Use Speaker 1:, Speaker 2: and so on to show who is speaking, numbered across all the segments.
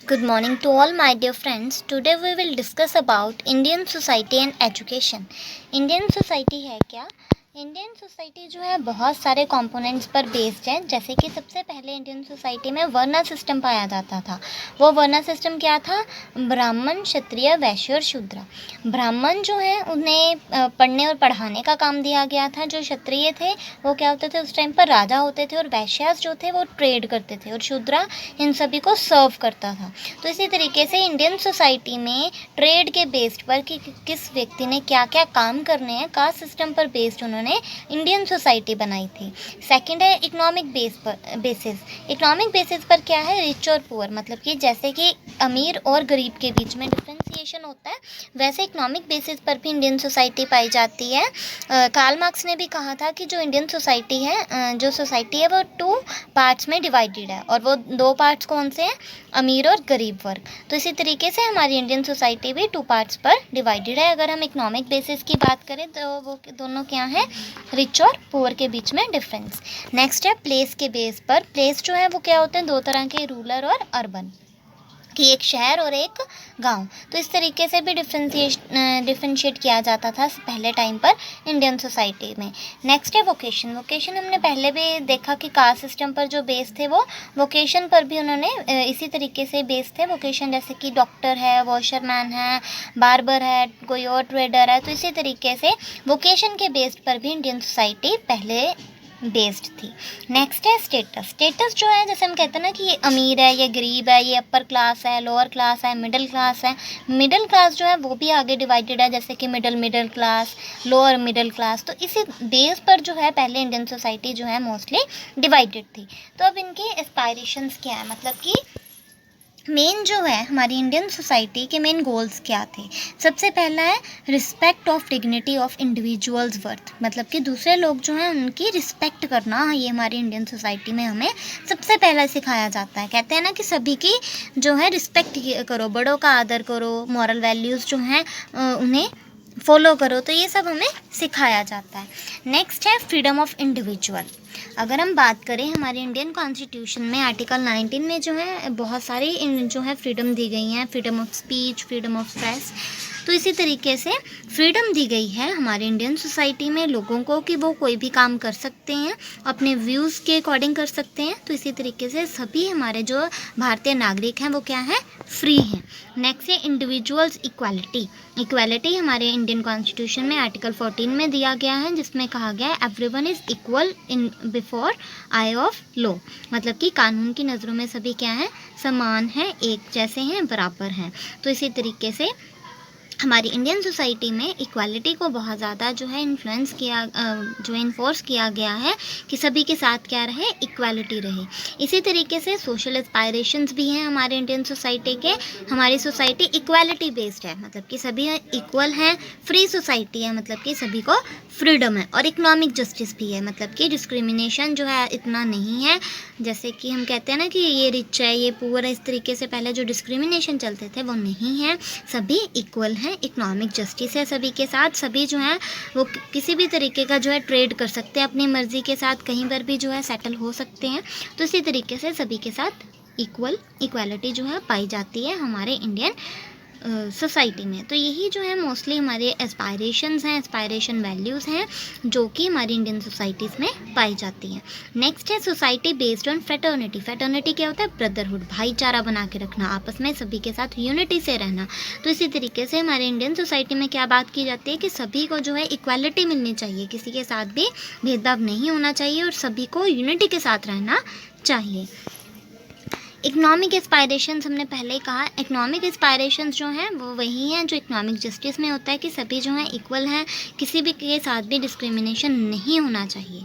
Speaker 1: Good morning to all my dear friends. Today we will discuss about Indian society and education. Indian society है क्या? Indian society जो है बहुत सारे components पर बेस्ड है। जैसे कि सबसे पहले इंडियन सोसाइटी में वर्ण सिस्टम पाया जाता था। वो वर्ण सिस्टम क्या था? ब्राह्मण, क्षत्रिय, वैश्य और शूद्र। ब्राह्मण जो है उन्हें पढ़ने और पढ़ाने का काम दिया गया था। जो क्षत्रिय थे वो क्या होते थे, उस टाइम पर राजा होते थे, और वैश्यास जो थे वो ट्रेड करते थे, और शूद्र इन सभी को सर्व करता था। तो इसी तरीके से इंडियन सोसाइटी में ट्रेड के बेस्ड पर कि किस व्यक्ति ने क्या क्या काम करने हैं, कास्ट सिस्टम पर बेस्ड उन्होंने इंडियन सोसाइटी बनाई थी। सेकंड है इकोनॉमिक बेसिस। इकोनॉमिक बेसिस पर क्या है? रिच और पुअर, मतलब कि जैसे कि अमीर और गरीब के बीच में डिफ्रेंसिएशन होता है, वैसे इकोनॉमिक बेसिस पर भी इंडियन सोसाइटी पाई जाती है। कार्ल मार्क्स ने भी कहा था कि जो इंडियन सोसाइटी है, जो सोसाइटी है वो 2 पार्ट्स में डिवाइडेड है, और वो 2 पार्ट्स कौन से हैं? अमीर और गरीब वर्ग। तो इसी तरीके से हमारी इंडियन सोसाइटी भी 2 पार्ट्स पर डिवाइडेड है। अगर हम इकोनॉमिक बेसिस की बात करें तो वो दोनों क्या हैं? रिच और पुअर के बीच में डिफरेंस। नेक्स्ट है प्लेस के बेस पर। प्लेस जो है वो क्या होते हैं? 2 तरह के, रूरल और अर्बन, कि एक शहर और एक गांव। तो इस तरीके से भी डिफ्रेंशिएट किया जाता था पहले टाइम पर इंडियन सोसाइटी में। नेक्स्ट है वोकेशन। वोकेशन हमने पहले भी देखा कि कास्ट सिस्टम पर जो बेस थे वो वोकेशन पर भी उन्होंने इसी तरीके से बेस थे वोकेशन, जैसे कि डॉक्टर है, वॉशरमैन है, बार्बर है, कोई और ट्रेडर है। तो इसी तरीके से वोकेशन के बेस्ड पर भी इंडियन सोसाइटी पहले बेस्ड थी। नेक्स्ट है स्टेटस। स्टेटस जो है, जैसे हम कहते हैं ना कि ये अमीर है, ये गरीब है, ये अपर क्लास है, लोअर क्लास है, मिडिल क्लास है। मिडिल क्लास जो है वो भी आगे डिवाइडेड है, जैसे कि middle class, lower middle class. तो इसी बेस पर जो है पहले इंडियन सोसाइटी जो है मोस्टली डिवाइडेड थी। तो अब इनके एस्पायरेशंस क्या है, मतलब कि मेन जो है हमारी इंडियन सोसाइटी के मेन गोल्स क्या थे। सबसे पहला है respect of dignity of individuals worth, मतलब कि दूसरे लोग जो हैं उनकी रिस्पेक्ट करना, ये हमारी इंडियन सोसाइटी में हमें सबसे पहला सिखाया जाता है। कहते हैं ना कि सभी की जो है रिस्पेक्ट करो, बड़ों का आदर करो, मॉरल वैल्यूज़ जो हैं उन्हें फॉलो करो। तो ये सब हमें सिखाया जाता है। नेक्स्ट है फ्रीडम ऑफ इंडिविजुअल। अगर हम बात करें हमारे इंडियन कॉन्स्टिट्यूशन में आर्टिकल 19 में जो है बहुत सारी जो है फ्रीडम दी गई हैं, freedom of speech, freedom of press. तो इसी तरीके से फ्रीडम दी गई है हमारे इंडियन सोसाइटी में लोगों को कि वो कोई भी काम कर सकते हैं, अपने व्यूज़ के अकॉर्डिंग कर सकते हैं। तो इसी तरीके से सभी हमारे जो भारतीय नागरिक हैं वो क्या हैं? फ्री हैं। नेक्स्ट है इंडिविजुअल्स इक्वालिटी। इक्वालिटी हमारे इंडियन कॉन्स्टिट्यूशन में आर्टिकल 14 में दिया गया है, जिसमें कहा गया है everyone is equal in before I of law, मतलब कि कानून की नज़रों में सभी क्या हैं? समान हैं, एक जैसे हैं, बराबर हैं। तो इसी तरीके से हमारी इंडियन सोसाइटी में इक्वालिटी को बहुत ज़्यादा जो है इन्फ्लुएंस किया, जो इन्फोर्स किया गया है कि सभी के साथ क्या रहे? इक्वालिटी रहे। इसी तरीके से सोशल एस्पायरेशंस भी हैं हमारे इंडियन सोसाइटी के। हमारी सोसाइटी इक्वालिटी बेस्ड है, मतलब कि सभी इक्वल हैं। फ्री सोसाइटी है, मतलब कि सभी को फ्रीडम है। और इकोनॉमिक जस्टिस भी है, मतलब कि डिस्क्रिमिनेशन जो है इतना नहीं है। जैसे कि हम कहते हैं ना कि ये रिच है, ये पुअर है, इस तरीके से पहले जो डिस्क्रिमिनेशन चलते थे वो नहीं है। सभी इक्वल हैं, इकोनॉमिक जस्टिस है सभी के साथ। सभी जो हैं वो किसी भी तरीके का जो है ट्रेड कर सकते हैं अपनी मर्ज़ी के साथ, कहीं पर भी जो है सेटल हो सकते हैं। तो इसी तरीके से सभी के साथ इक्वालिटी जो है पाई जाती है हमारे इंडियन सोसाइटी में। तो यही जो है मोस्टली हमारे एस्पायरेशंस हैं, एस्पायरेशन वैल्यूज़ हैं जो कि हमारी इंडियन सोसाइटीज़ में पाई जाती हैं। नेक्स्ट है society based on fraternity. Fraternity क्या होता है? ब्रदरहुड, भाईचारा बना के रखना, आपस में सभी के साथ यूनिटी से रहना। तो इसी तरीके से हमारे इंडियन सोसाइटी में क्या बात की जाती है कि सभी को जो है इक्वालिटी मिलनी चाहिए, किसी के साथ भी भेदभाव नहीं होना चाहिए, और सभी को यूनिटी के साथ रहना चाहिए। इकोनॉमिक एस्पायरेशंस हमने पहले ही कहा, इकोनॉमिक एस्पायरेशंस जो हैं वो वही हैं जो इकोनॉमिक जस्टिस में होता है कि सभी जो हैं इक्वल हैं, किसी भी के साथ भी डिस्क्रिमिनेशन नहीं होना चाहिए।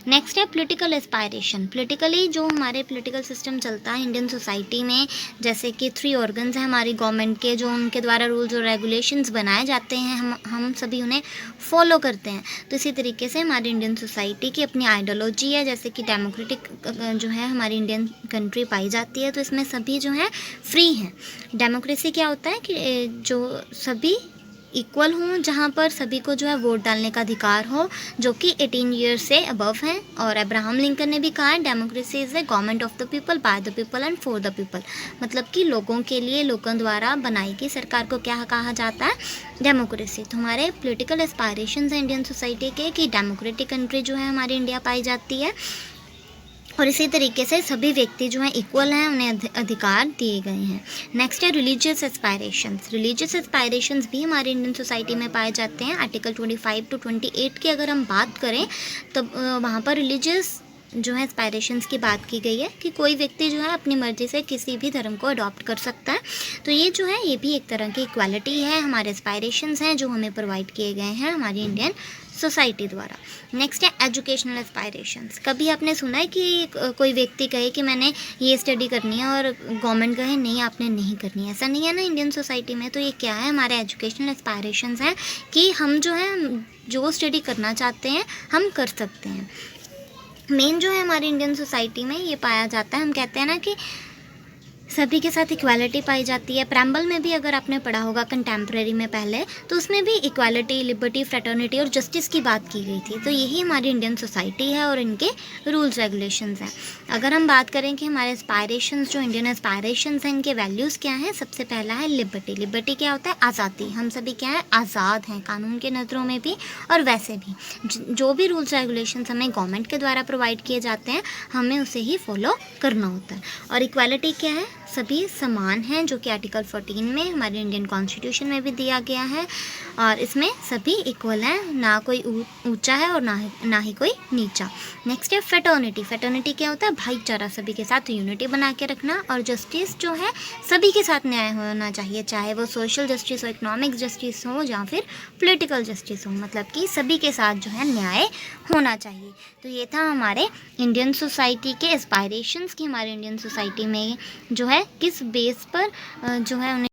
Speaker 1: नेक्स्ट है पॉलिटिकल एस्पायरेशन। पॉलिटिकली जो हमारे पॉलिटिकल सिस्टम चलता है इंडियन सोसाइटी में, जैसे कि 3 ऑर्गन्स हैं हमारी गवर्नमेंट के, जो उनके द्वारा रूल्स और रेगुलेशंस बनाए जाते हैं, हम सभी उन्हें फॉलो करते हैं। तो इसी तरीके से हमारी इंडियन सोसाइटी की अपनी आइडियोलॉजी है, जैसे कि डेमोक्रेटिक जो है हमारी इंडियन कंट्री पाई जाती है। तो इसमें सभी जो हैं फ्री हैं। डेमोक्रेसी क्या होता है कि जो सभी इक्वल हों, जहाँ पर सभी को जो है वोट डालने का अधिकार हो, जो कि 18 ईयर से अबव हैं। और अब्राहम लिंकन ने भी कहा है democracy is the government of the people, by the people and for the people. मतलब कि लोगों के लिए, लोगों द्वारा बनाई गई सरकार को क्या कहा जाता है? डेमोक्रेसी। तो हमारे पॉलिटिकल एस्पायरेशंस हैं इंडियन सोसाइटी के कि डेमोक्रेटिक कंट्री जो है हमारी इंडिया पाई जाती है, और इसी तरीके से सभी व्यक्ति जो हैं इक्वल हैं, उन्हें अधिकार दिए गए हैं। नेक्स्ट है रिलीजियस एस्पायरेशंस। रिलीजियस एस्पायरेशंस भी हमारी इंडियन सोसाइटी में पाए जाते हैं। आर्टिकल 25 to 28 की अगर हम बात करें तो वहाँ पर रिलीजियस जो है एस्पायरेशंस की बात की गई है कि कोई व्यक्ति जो है अपनी मर्ज़ी से किसी भी धर्म को अडॉप्ट कर सकता है। तो ये जो है ये भी एक तरह की इक्वालिटी है, हमारे एस्पायरेशंस हैं जो हमें प्रोवाइड किए गए हैं हमारी इंडियन सोसाइटी द्वारा। नेक्स्ट है एजुकेशनल एस्पायरेशंस। कभी आपने सुना है कि कोई व्यक्ति कहे कि मैंने ये स्टडी करनी है और गवर्नमेंट कहे नहीं आपने नहीं करनी है? ऐसा नहीं है ना इंडियन सोसाइटी में। तो ये क्या है? हमारे एजुकेशनल एस्पायरेशंस हैं कि हम जो है जो स्टडी करना चाहते हैं हम कर सकते हैं। मेन जो है हमारी इंडियन सोसाइटी में ये पाया जाता है, हम कहते हैं ना कि सभी के साथ इक्वालिटी पाई जाती है। प्रेम्बल में भी अगर आपने पढ़ा होगा कंटेम्प्रेरी में पहले, तो उसमें भी इक्वालिटी, लिबर्टी, फ्रेटर्निटी और जस्टिस की बात की गई थी। तो यही हमारी इंडियन सोसाइटी है और इनके रूल्स रेगुलेशंस हैं। अगर हम बात करें कि हमारे एस्पायरेशंस, जो इंडियन एस्पायरेशंस हैं, इनके वैल्यूज़ क्या हैं? सबसे पहला है लिबर्टी। लिबर्टी क्या होता है? आज़ादी। हम सभी क्या है? आज़ाद हैं, कानून के नज़रों में भी और वैसे भी। जो भी रूल्स रेगुलेशंस हमें गवर्नमेंट के द्वारा प्रोवाइड किए जाते हैं, हमें उसे ही फॉलो करना होता है। और इक्वालिटी क्या है? सभी समान हैं, जो कि आर्टिकल 14 में हमारे इंडियन कॉन्स्टिट्यूशन में भी दिया गया है। और इसमें सभी इक्वल हैं, ना कोई ऊंचा है और ना ही कोई नीचा। नेक्स्ट है फ्रेटर्निटी। फ्रेटर्निटी क्या होता है? भाईचारा, सभी के साथ यूनिटी बना के रखना। और जस्टिस जो है सभी के साथ न्याय होना चाहिए, चाहे वो सोशल जस्टिस हो, इकोनॉमिक जस्टिस हो या फिर पॉलिटिकल जस्टिस हो। मतलब कि सभी के साथ जो है न्याय होना चाहिए। तो ये था हमारे इंडियन सोसाइटी के एस्पायरेशंस की हमारे इंडियन सोसाइटी में जो है किस बेस पर जो है उन्हें